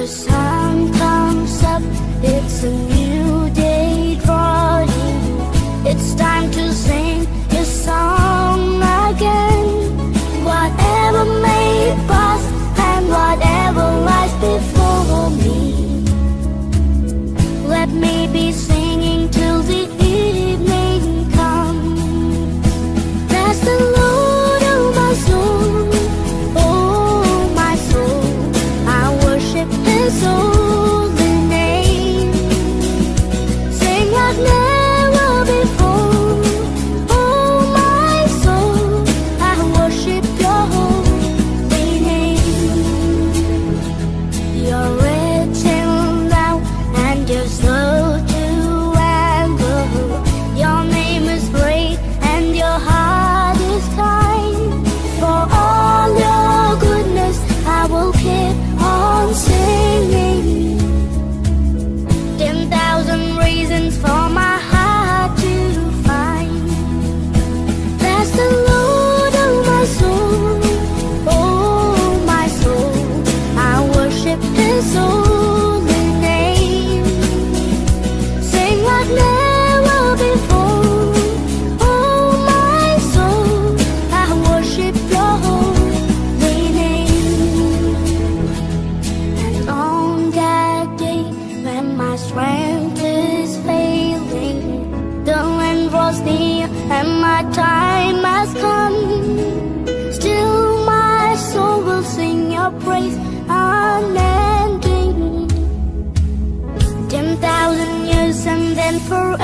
sun comes up, it's a new day drawing. It's time to sing your song again. Whatever may pass and whatever lies before me, let me be singing till the evening comes. Bless the Lord, oh my soul, oh my soul, I worship His holy name. Sing like never before, oh my soul, I worship Your holy name. You're rich and loud and You're slow to anger. Your name is great and Your heart is kind. For all Your goodness I will keep on singing. 10,000 reasons for my heart to find. Bless the Lord, oh my soul, oh my soul, I worship His holy name. Sing like never before, oh my soul, I worship Your holy name. And on that day when my strength is failing, the end draws near and my time has come, still my soul will sing Your praise unending. 10,000 years and then forevermore.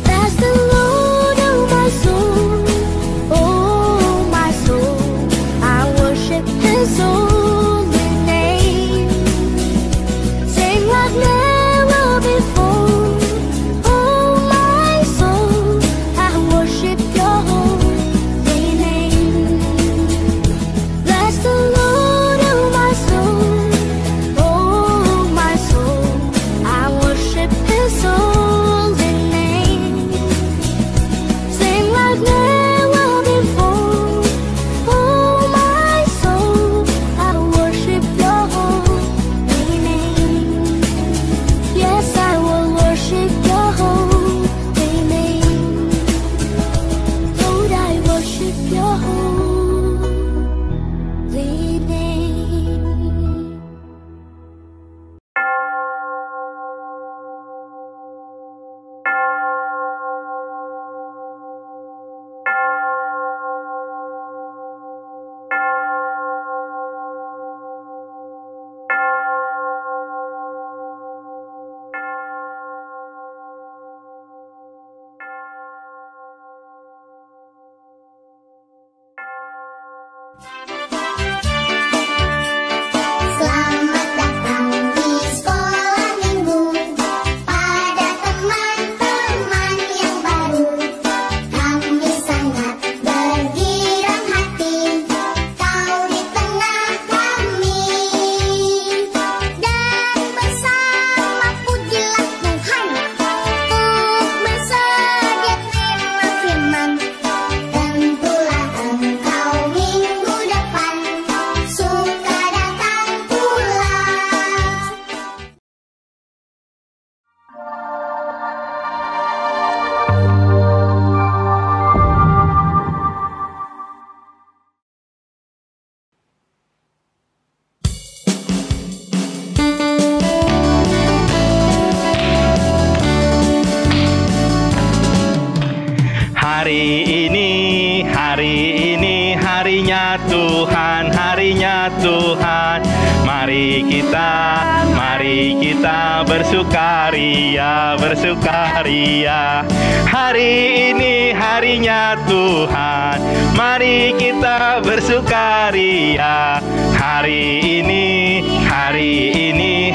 Bless the Lord, oh my soul, oh my soul, I worship His holy name. Sing like never before, oh my soul, I worship Your holy name. Bless the Lord, oh my soul, oh my soul, I worship His holy name. Sing like never before, oh my soul, I worship Your holy name. Yes, I will worship Your holy name. Lord, I worship Your holy name. Selamat datang di sekolah minggu pada teman-teman yang baru. Kami sangat bergirang hati kau di tengah kami. Dan bersama pujilah Tuhan untuk bersedia terima firman. Tentulah engkau minggu depan suka datang pula. Hari ini harinya Tuhan. Mari kita bersukaria. Hari ini harinya Tuhan. Mari kita bersukaria. Hari ini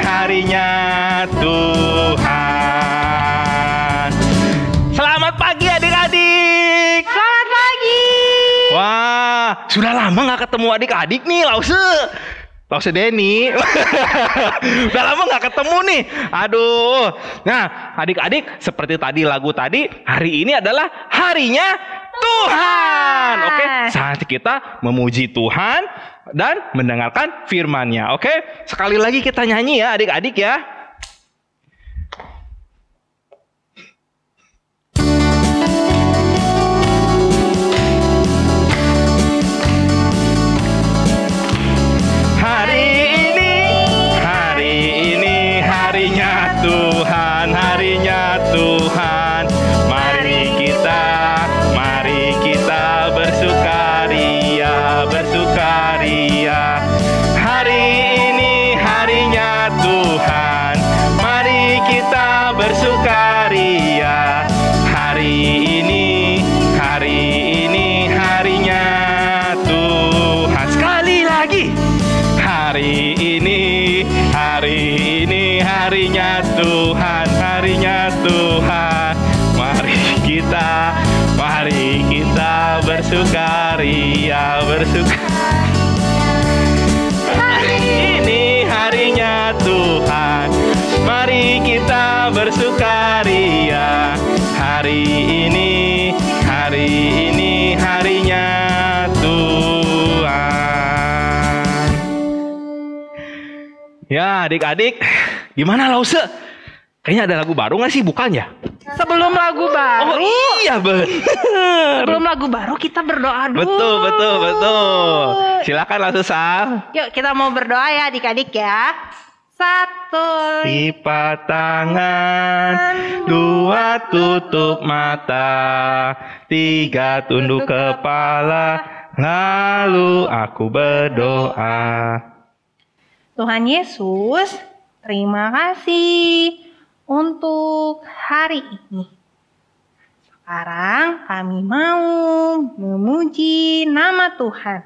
harinya Tuhan. Selamat pagi adik-adik. Selamat pagi. Wah, sudah lama nggak ketemu adik-adik nih, Lause Denny. Udah lama nggak ketemu nih. Aduh. Nah, adik-adik, seperti tadi lagu tadi, hari ini adalah harinya Tuhan. Oke, saatnya kita memuji Tuhan dan mendengarkan firman-Nya. Oke, sekali lagi kita nyanyi ya adik-adik ya. Hari ini harinya Tuhan, harinya Tuhan. Mari kita bersukaria, bersukaria. Hari ini harinya Tuhan. Mari kita bersukaria. Hari ini harinya Tuhan. Sekali lagi. Hari ini harinya Tuhan, harinya Tuhan. Mari kita bersukaria, bersukaria. Hari ini harinya Tuhan. Mari kita bersukaria. Hari ini harinya Tuhan. Ya adik-adik, gimana Lause? Kayaknya ada lagu baru nggak sih? Bukan ya? Sebelum lagu baru. Oh iya bener. Sebelum lagu baru kita berdoa dulu. Betul. Silakan Lause Sal. Yuk kita mau berdoa ya adik-adik ya. 1. Lipat tangan, 2 tutup mata, 3 tunduk kepala, lalu aku berdoa. Tuhan Yesus, terima kasih untuk hari ini. Sekarang kami mau memuji nama Tuhan.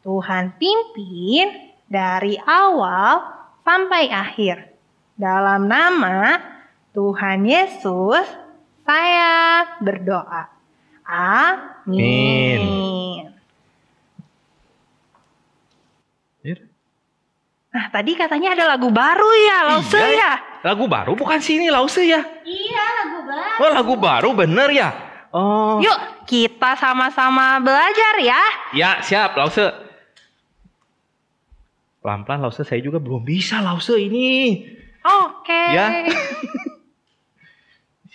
Tuhan pimpin dari awal sampai akhir. Dalam nama Tuhan Yesus, saya berdoa. Amin. Nah, tadi katanya ada lagu baru ya, Lause ya? Lagu baru bukan sini Lause ya? Iya, lagu baru. Oh, lagu baru bener ya? Oh. Yuk, kita sama-sama belajar ya. Ya, siap Lause. Pelan-pelan Lause, saya juga belum bisa Lause ini. Oke. Ya.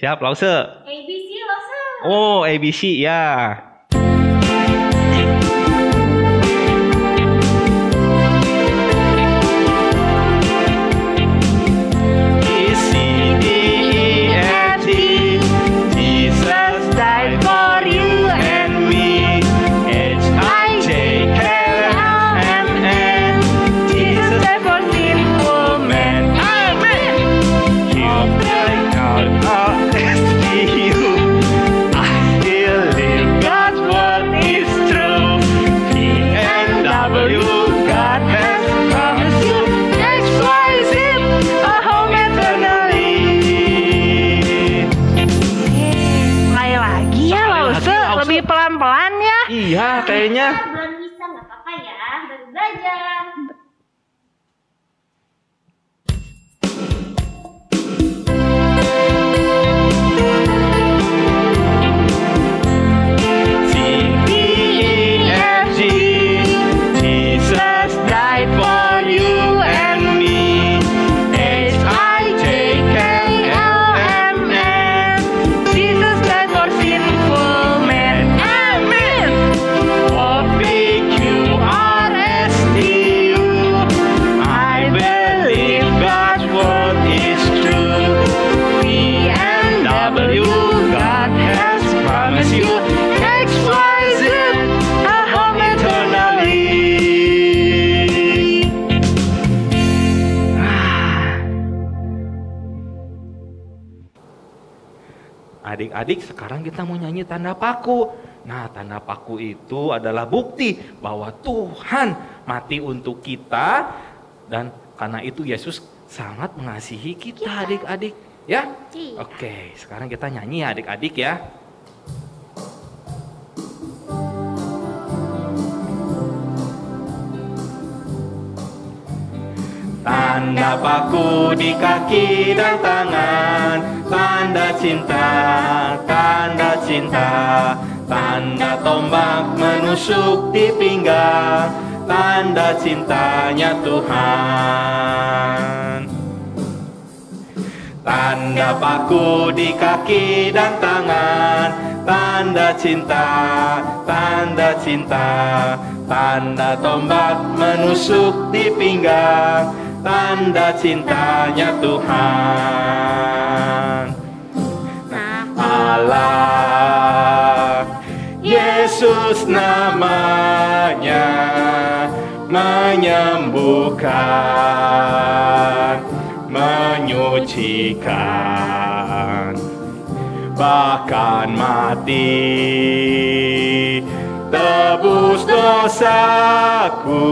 Siap Lause. ABC Lause. Oh, ABC ya. Pelan-pelan ya. Iya, kayaknya. Belum bisa, nggak apa-apa ya. Baru belajar. Adik-adik, sekarang kita mau nyanyi tanda paku. Nah, tanda paku itu adalah bukti bahwa Tuhan mati untuk kita. Dan karena itu Yesus sangat mengasihi kita adik-adik. Ya? Oke, sekarang kita nyanyi ya adik-adik ya. Tanda paku di kaki dan tangan, tanda cinta, tanda cinta, tanda tombak menusuk di pinggang, tanda cintanya Tuhan. Tanda paku di kaki dan tangan, tanda cinta, tanda cinta. Tanda tombak menusuk di pinggang, tanda cintanya Tuhan. Allah, Yesus namanya, menyembuhkan, menyucikan, bahkan mati tebus dosaku.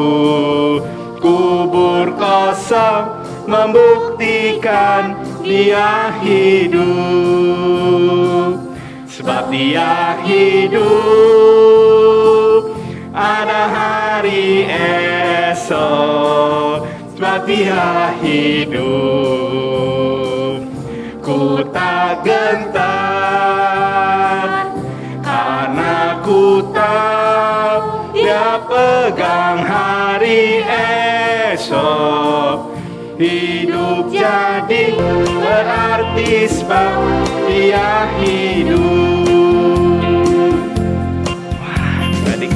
Kubur kosong membuktikan Dia hidup. Sebab Dia hidup, ada hari esok. Sebab Dia hidup, ku tak gentar, karena ku tahu Dia pegang hari esok. Hidup jadi berarti sebab Dia hidup. Wah, adik,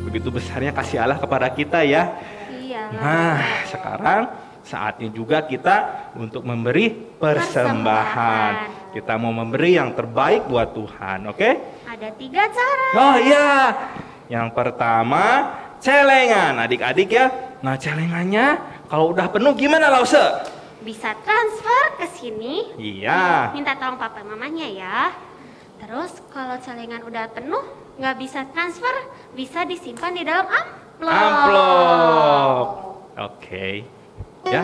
begitu besarnya kasih Allah kepada kita ya. Iya. Nah, sekarang saatnya juga kita untuk memberi persembahan. Kita mau memberi yang terbaik buat Tuhan, oke? Ada 3 cara. Oh iya, yang pertama celengan, adik-adik ya. Nah, celengannya kalau udah penuh gimana Lause? Bisa transfer ke sini. Iya. Minta tolong papa mamanya ya. Terus kalau celengan udah penuh, nggak bisa transfer, bisa disimpan di dalam amplop. Amplop. Oke. Ya.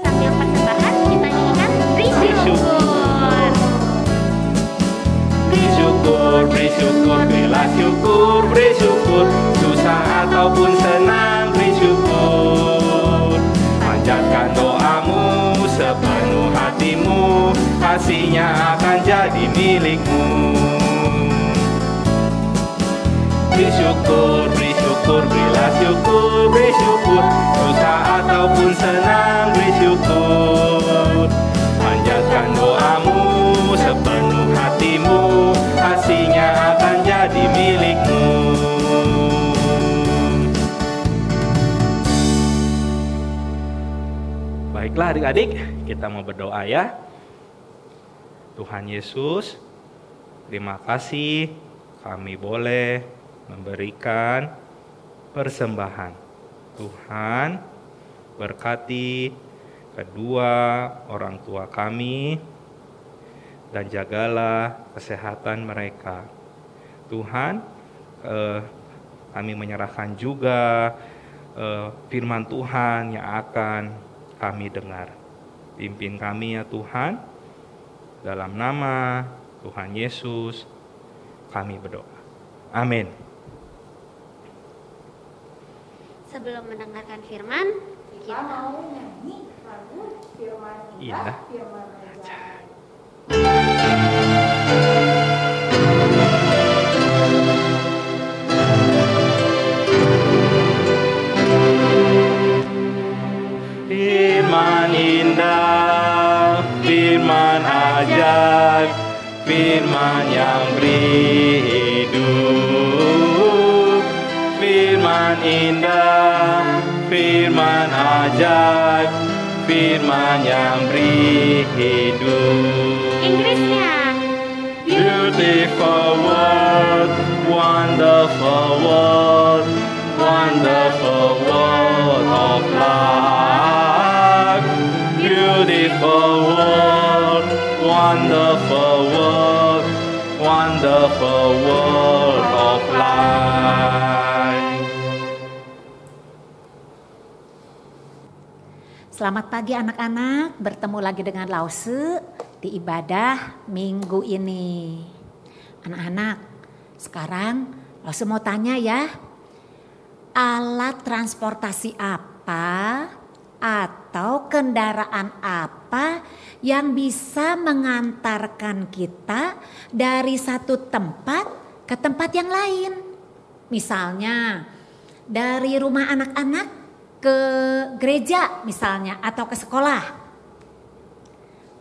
Sambil persembahan kita nyanyikan bersyukur. Bersyukur, bersyukur, bela syukur, bersyukur. Susah ataupun senang, bersyukur. Panjatkan doamu sepenuh hatimu, kasihnya akan jadi milikmu. Bersyukur, bersyukur, bela syukur, bersyukur. Susah ataupun senang, bersyukur. Panjatkan doamu sepenuh hatimu, kasihnya akan jadi milikmu. Baiklah adik-adik, kita mau berdoa ya. Tuhan Yesus, terima kasih kami boleh memberikan persembahan. Tuhan, berkati kedua orang tua kami dan jagalah kesehatan mereka. Tuhan, kami menyerahkan juga firman Tuhan yang akan kami dengar. Pimpin kami ya Tuhan, dalam nama Tuhan Yesus kami berdoa. Amin. Sebelum mendengarkan firman, kita mau nyanyi lagu firman Iya. firman ajaib. Firman indah, firman ajaib, firman yang beri hidup. Firman indah, firman ajaib, firman yang beri hidup. Inggrisnya. Beautiful world, wonderful world, wonderful world of life. Beautiful world, wonderful world, wonderful world of life. Selamat pagi anak-anak, bertemu lagi dengan Lause di ibadah minggu ini. Anak-anak, sekarang Lause mau tanya ya, alat transportasi apa atau kendaraan apa apa yang bisa mengantarkan kita dari satu tempat ke tempat yang lain. Misalnya dari rumah anak-anak ke gereja misalnya atau ke sekolah.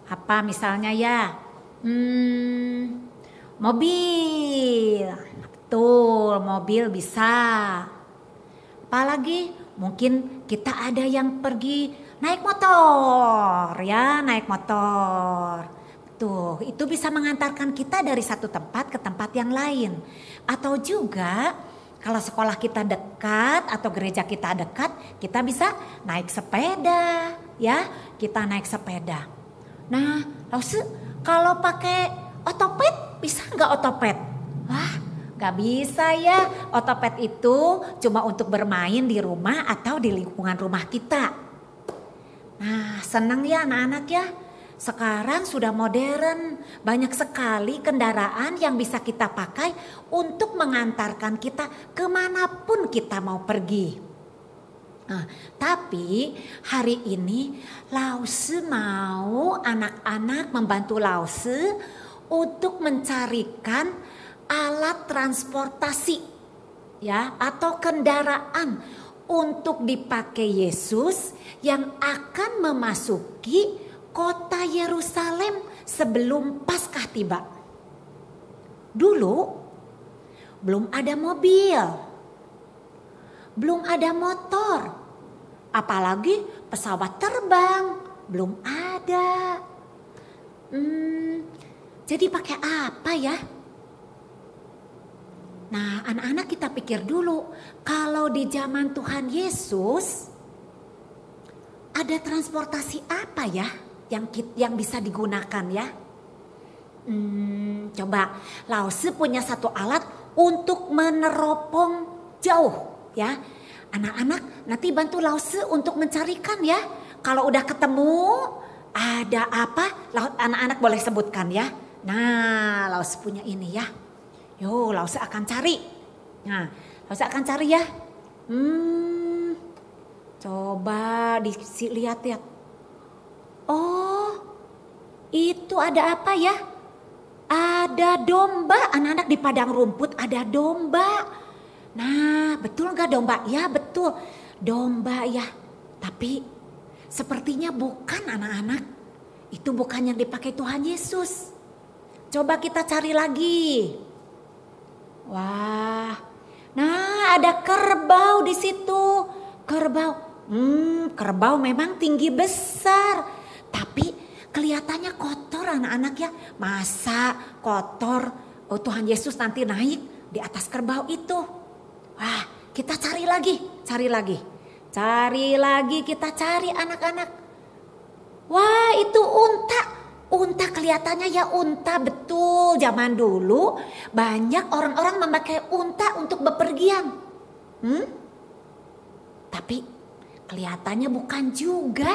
Apa misalnya ya? Mobil. Betul, mobil bisa. Apalagi mungkin kita ada yang pergi naik motor ya, naik motor. Tuh, itu bisa mengantarkan kita dari satu tempat ke tempat yang lain. Atau juga kalau sekolah kita dekat atau gereja kita dekat, kita bisa naik sepeda ya, kita naik sepeda. Nah, kalau pakai otopet bisa nggak otopet? Wah, nggak bisa ya. Otopet itu cuma untuk bermain di rumah atau di lingkungan rumah kita. Nah, senang ya anak-anak ya. Sekarang sudah modern, banyak sekali kendaraan yang bisa kita pakai untuk mengantarkan kita kemanapun kita mau pergi. Nah, tapi hari ini Lause mau anak-anak membantu Lause untuk mencarikan alat transportasi ya atau kendaraan untuk dipakai Yesus yang akan memasuki kota Yerusalem sebelum Paskah tiba. Dulu belum ada mobil, belum ada motor, apalagi pesawat terbang belum ada. Jadi pakai apa ya? Nah, anak-anak kita pikir dulu, kalau di zaman Tuhan Yesus ada transportasi apa ya yang bisa digunakan ya? Coba Lause punya satu alat untuk meneropong jauh ya. Anak-anak nanti bantu Lause untuk mencarikan ya. Kalau udah ketemu ada apa, anak-anak boleh sebutkan ya. Nah, Lause punya ini ya. Yo, Lause akan cari. Nah, Lause akan cari ya. Coba dilihat ya. Oh, itu ada apa ya? Ada domba, anak-anak di padang rumput ada domba. Nah, betul nggak domba? Ya betul, domba ya. Tapi sepertinya bukan anak-anak. Itu bukan yang dipakai Tuhan Yesus. Coba kita cari lagi. Wah, nah ada kerbau di situ. Kerbau, kerbau memang tinggi besar. Tapi kelihatannya kotor anak-anak ya. Masa kotor Tuhan Yesus nanti naik di atas kerbau itu. Wah, kita cari lagi. Cari lagi, kita cari anak-anak. Wah, itu unta. Unta kelihatannya ya unta, betul. Zaman dulu banyak orang-orang memakai unta untuk bepergian. Tapi kelihatannya bukan juga.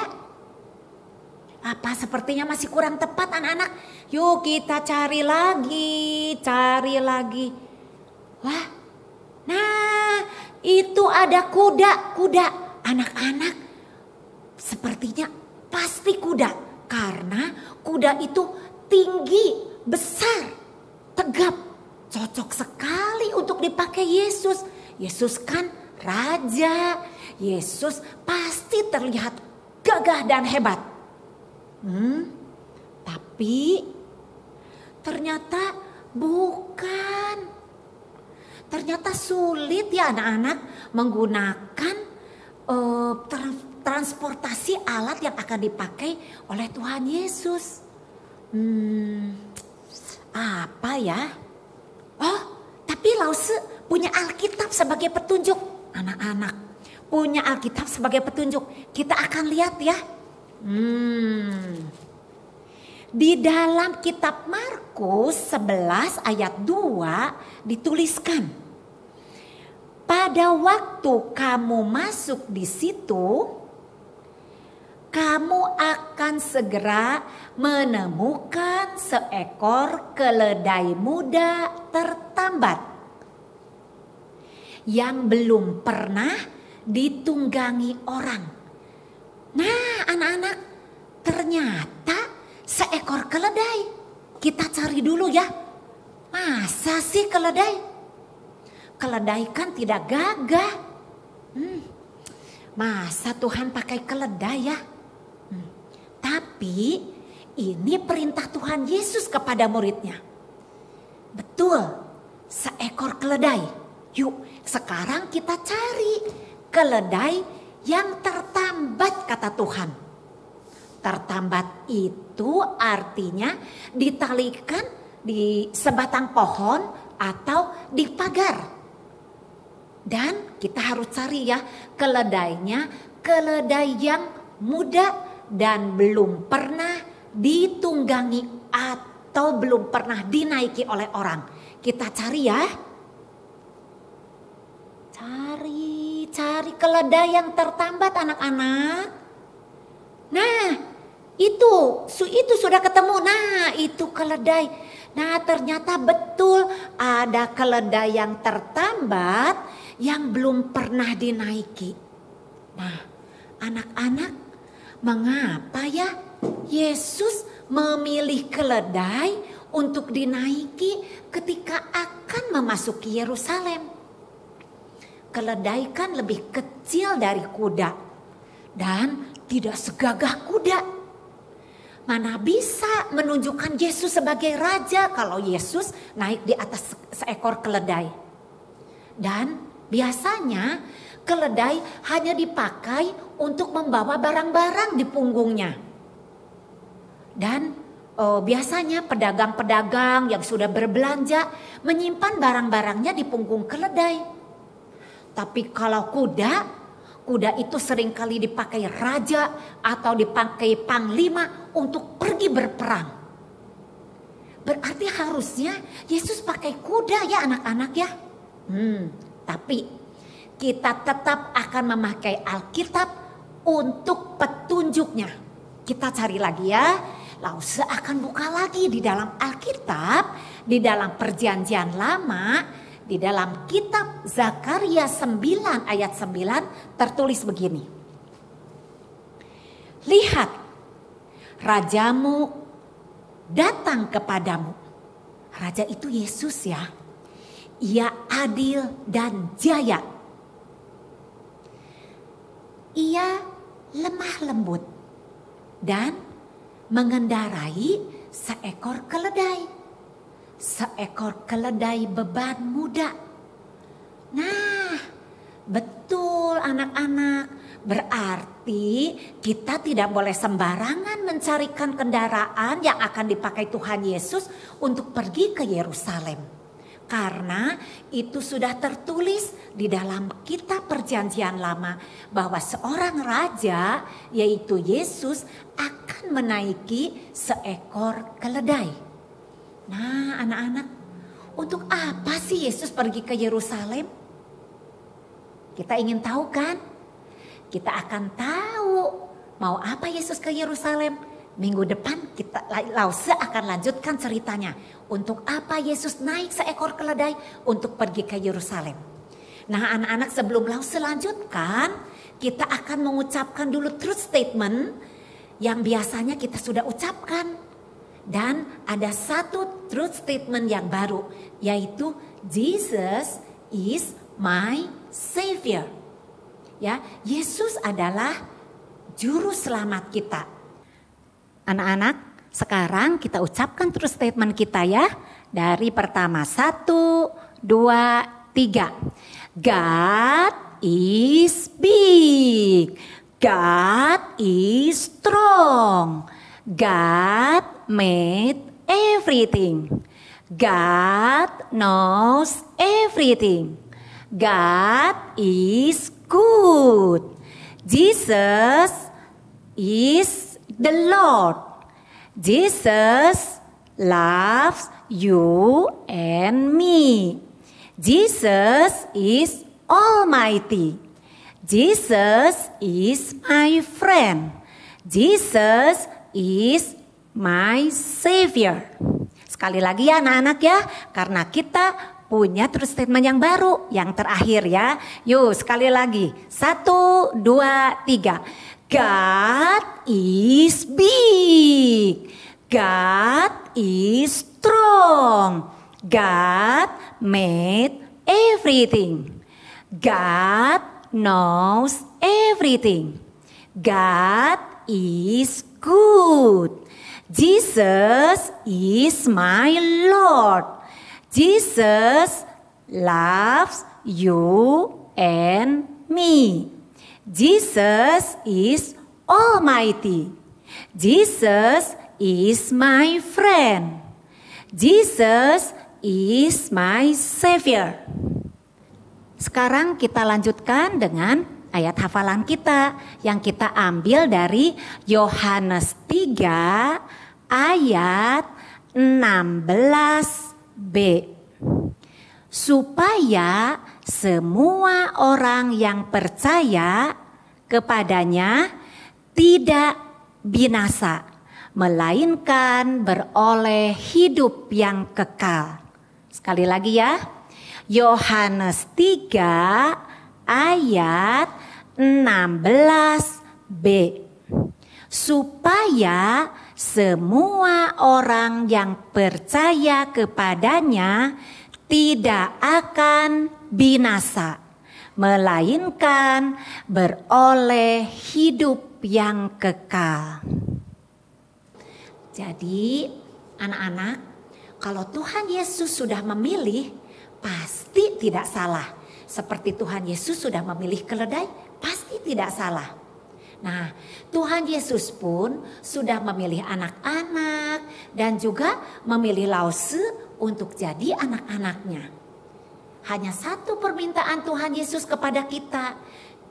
Apa sepertinya masih kurang tepat anak-anak? Yuk kita cari lagi. Wah, nah itu ada kuda. Anak-anak sepertinya pasti kuda. Karena kuda itu tinggi, besar, tegap. Cocok sekali untuk dipakai Yesus. Yesus kan raja. Yesus pasti terlihat gagah dan hebat. Tapi ternyata bukan. Ternyata sulit ya anak-anak menggunakan transportasi alat yang akan dipakai oleh Tuhan Yesus. Apa ya? Oh, tapi Lause punya Alkitab sebagai petunjuk. Anak-anak punya Alkitab sebagai petunjuk. Kita akan lihat ya. Di dalam kitab Markus 11 ayat 2 dituliskan, pada waktu kamu masuk di situ, kamu akan segera menemukan seekor keledai muda tertambat yang belum pernah ditunggangi orang. Nah, anak-anak, ternyata seekor keledai. Kita cari dulu ya. Masa sih keledai? Keledai kan tidak gagah. Masa Tuhan pakai keledai ya? Tapi ini perintah Tuhan Yesus kepada muridnya. Betul, seekor keledai. Yuk sekarang kita cari keledai yang tertambat kata Tuhan. Tertambat itu artinya ditalikan di sebatang pohon atau di pagar. Dan kita harus cari ya keledainya, keledai yang muda dan belum pernah ditunggangi atau belum pernah dinaiki oleh orang. Kita cari ya. Cari keledai yang tertambat anak-anak. Nah, itu sudah ketemu. Nah, itu keledai. Nah, ternyata betul ada keledai yang tertambat yang belum pernah dinaiki. Nah, anak-anak, mengapa ya Yesus memilih keledai untuk dinaiki ketika akan memasuki Yerusalem? Keledai kan lebih kecil dari kuda dan tidak segagah kuda. Mana bisa menunjukkan Yesus sebagai raja kalau Yesus naik di atas seekor keledai. Dan biasanya keledai hanya dipakai untuk membawa barang-barang di punggungnya. Dan biasanya pedagang-pedagang yang sudah berbelanja menyimpan barang-barangnya di punggung keledai. Tapi kalau kuda itu seringkali dipakai raja atau dipakai panglima untuk pergi berperang. Berarti harusnya Yesus pakai kuda ya anak-anak ya. Tapi kita tetap akan memakai Alkitab untuk petunjuknya. Kita cari lagi ya. Lause akan buka lagi di dalam Alkitab, di dalam Perjanjian Lama. Di dalam kitab Zakaria 9 ayat 9 tertulis begini. Lihat, rajamu datang kepadamu. Raja itu Yesus ya. Ia adil dan jaya. Ia lemah lembut dan mengendarai seekor keledai. Seekor keledai beban muda. Nah, betul anak-anak. Berarti kita tidak boleh sembarangan mencarikan kendaraan yang akan dipakai Tuhan Yesus untuk pergi ke Yerusalem. Karena itu sudah tertulis di dalam kitab Perjanjian Lama bahwa seorang raja yaitu Yesus akan menaiki seekor keledai. Nah anak-anak, untuk apa sih Yesus pergi ke Yerusalem? Kita ingin tahu kan? Kita akan tahu mau apa Yesus ke Yerusalem. Minggu depan kita Lause akan lanjutkan ceritanya. Untuk apa Yesus naik seekor keledai untuk pergi ke Yerusalem. Nah anak-anak, sebelum Lause lanjutkan, kita akan mengucapkan dulu truth statement yang biasanya kita sudah ucapkan. Dan ada satu truth statement yang baru, yaitu Jesus is my Savior. Ya, Yesus adalah juru selamat kita. Anak-anak, sekarang kita ucapkan truth statement kita ya. Dari pertama, 1, 2, 3. God is big. God is strong. God made everything. God knows everything. God is good. Jesus is the Lord. Jesus loves you and me. Jesus is Almighty. Jesus is my friend. Jesus is my Savior. Sekali lagi ya anak-anak ya, karena kita punya truth statement yang baru, yang terakhir ya. Yuk sekali lagi, 1, 2, 3. God is big. God is strong. God made everything. God knows everything. God is good. Jesus is my Lord. Jesus loves you and me. Jesus is Almighty. Jesus is my friend. Jesus is my Savior. Sekarang kita lanjutkan dengan ayat hafalan kita yang kita ambil dari Yohanes 3 ayat 16b. Supaya semua orang yang percaya kepadanya tidak binasa, melainkan beroleh hidup yang kekal. Sekali lagi ya, Yohanes 3 ayat 16b. Supaya semua orang yang percaya kepadanya tidak akan binasa, melainkan beroleh hidup yang kekal. Jadi anak-anak, kalau Tuhan Yesus sudah memilih, pasti tidak salah. Seperti Tuhan Yesus sudah memilih keledai, pasti tidak salah. Nah, Tuhan Yesus pun sudah memilih anak-anak dan juga memilih Lause untuk jadi anak-anaknya. Hanya satu permintaan Tuhan Yesus kepada kita.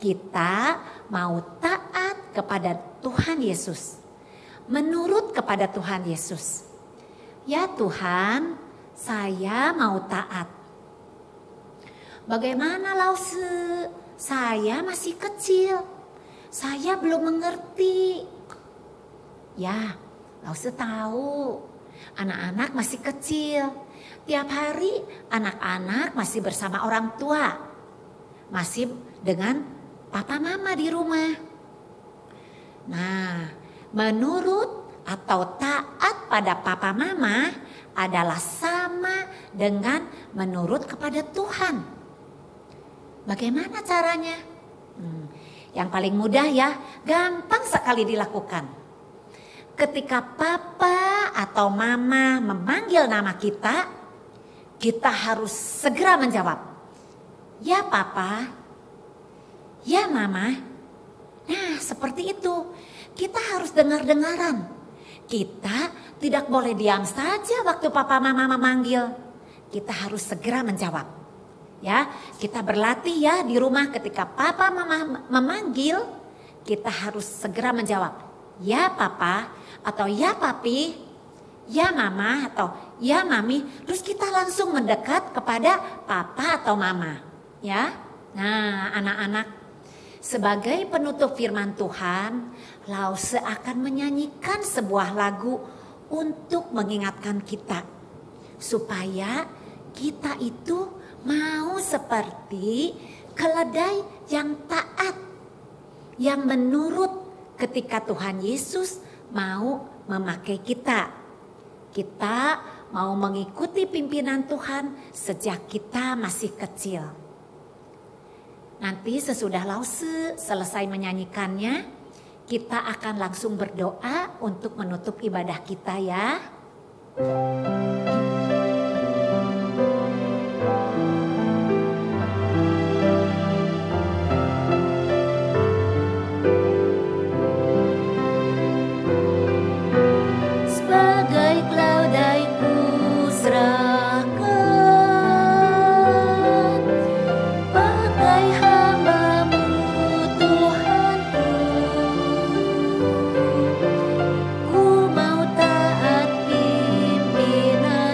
Kita mau taat kepada Tuhan Yesus. Menurut kepada Tuhan Yesus. Ya Tuhan, saya mau taat. Bagaimana Lause? Saya masih kecil. Saya belum mengerti. Ya, Lause tahu. Anak-anak masih kecil. Tiap hari anak-anak masih bersama orang tua. Masih dengan papa mama di rumah. Nah, menurut atau taat pada papa mama adalah sama dengan menurut kepada Tuhan. Bagaimana caranya? Yang paling mudah ya, gampang sekali dilakukan. Ketika papa atau mama memanggil nama kita, kita harus segera menjawab. Ya papa, ya mama. Nah seperti itu, kita harus dengar-dengaran. Kita tidak boleh diam saja waktu papa mama memanggil. Kita harus segera menjawab. Ya, kita berlatih ya di rumah ketika papa mama memanggil, kita harus segera menjawab. Ya papa atau ya papi, ya mama atau ya mami. Terus kita langsung mendekat kepada papa atau mama. Ya, nah anak-anak, sebagai penutup firman Tuhan, Lause akan menyanyikan sebuah lagu untuk mengingatkan kita. Supaya kita itu mau seperti keledai yang taat, yang menurut ketika Tuhan Yesus mau memakai kita. Kita mau mengikuti pimpinan Tuhan sejak kita masih kecil. Nanti sesudah Lause selesai menyanyikannya, kita akan langsung berdoa untuk menutup ibadah kita ya. Ku mau taat pimpinan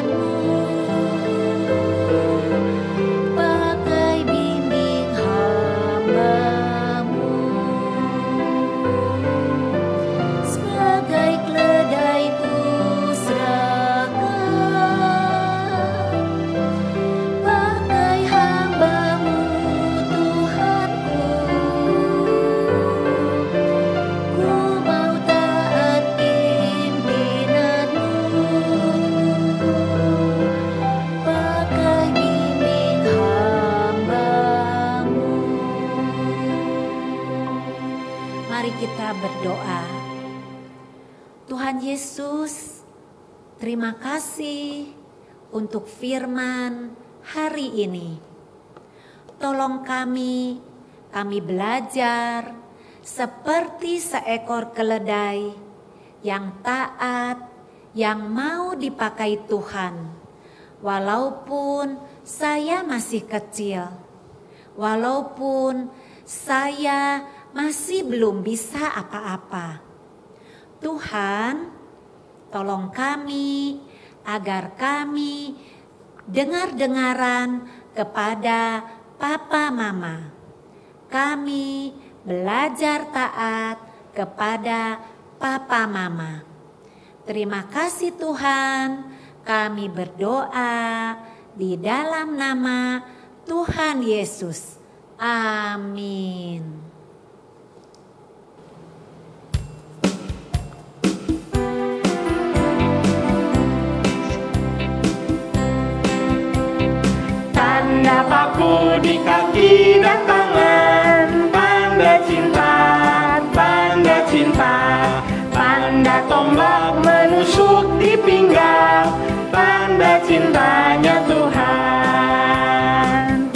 berdoa. Tuhan Yesus, terima kasih untuk firman hari ini. Tolong kami belajar seperti seekor keledai yang taat, yang mau dipakai Tuhan. Walaupun saya masih kecil, walaupun saya masih belum bisa apa-apa. Tuhan, tolong kami agar kami dengar-dengaran kepada Papa Mama. Kami belajar taat kepada Papa Mama. Terima kasih Tuhan, kami berdoa di dalam nama Tuhan Yesus. Amin. Tanda paku di kaki dan tangan, tanda cinta, tanda cinta. Tanda tombak menusuk di pinggang, tanda cintanya Tuhan.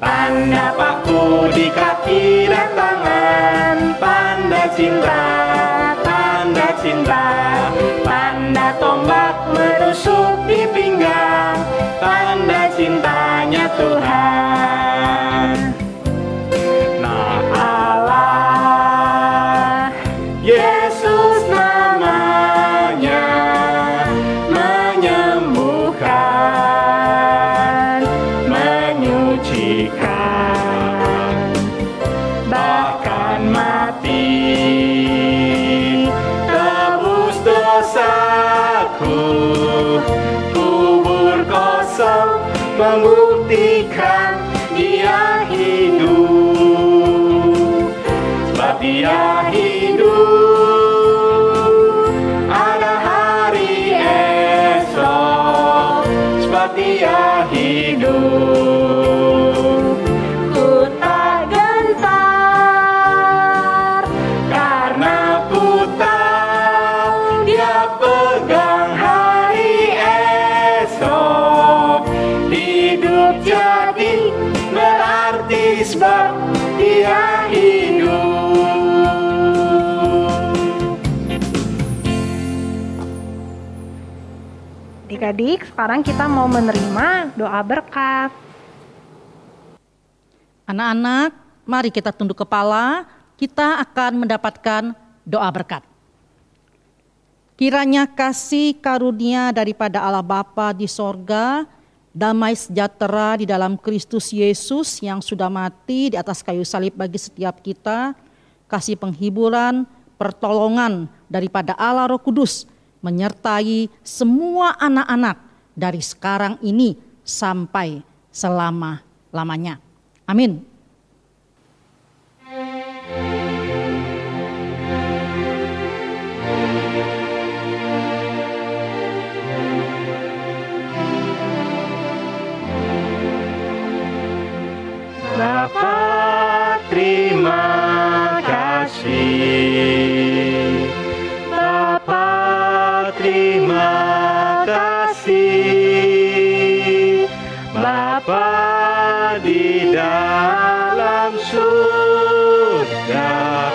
Tanda paku di kaki dan tangan, tanda cinta, tanda cinta. Tanda tombak menusuk di pinggang, tanda cintanya Tuhan. Nah Allah, Yesus namanya, menyembuhkan, menyucikan, bahkan mati, tebus dosaku. Kubur kosong membuktikan Dia hidup, sebab Dia hidup. Ada hari esok, sebab Dia hidup. Ku tak gentar, karena ku tahu Dia pegang hari esok. Hidup jadi berarti sebab Dia hidup. Adik-adik, sekarang kita mau menerima doa berkat. Anak-anak, mari kita tunduk kepala, kita akan mendapatkan doa berkat. Kiranya kasih karunia daripada Allah Bapa di sorga, damai sejahtera di dalam Kristus Yesus yang sudah mati di atas kayu salib bagi setiap kita, kasih penghiburan, pertolongan daripada Allah Roh Kudus, menyertai semua anak-anak dari sekarang ini sampai selama-lamanya. Amin. Bapa, terima kasih. Bapa, terima kasih. Bapa di dalam surga,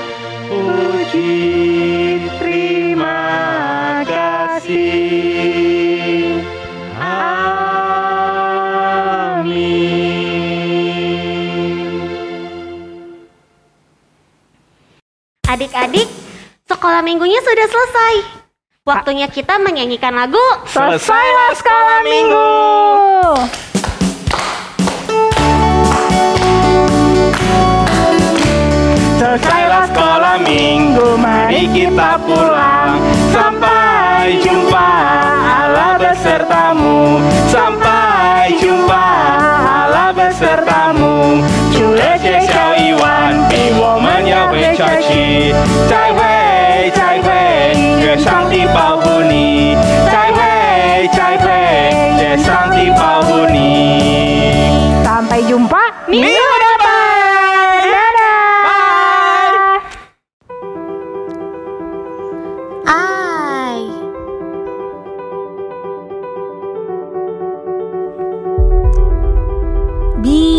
puji terima kasih. Adik-adik, sekolah minggunya sudah selesai. Waktunya kita menyanyikan lagu Selesailah sekolah minggu. Selesailah sekolah minggu, mari kita pulang. Sampai jumpa, Allah besertamu. Sampai jumpa, Allah besertamu. 主的介绍一晚，比我们要会下去。再会，再会，愿上帝保护你。再会，再会，愿上帝保护你。 Sampai jumpa minggu depan. Dadah. Bye. Bi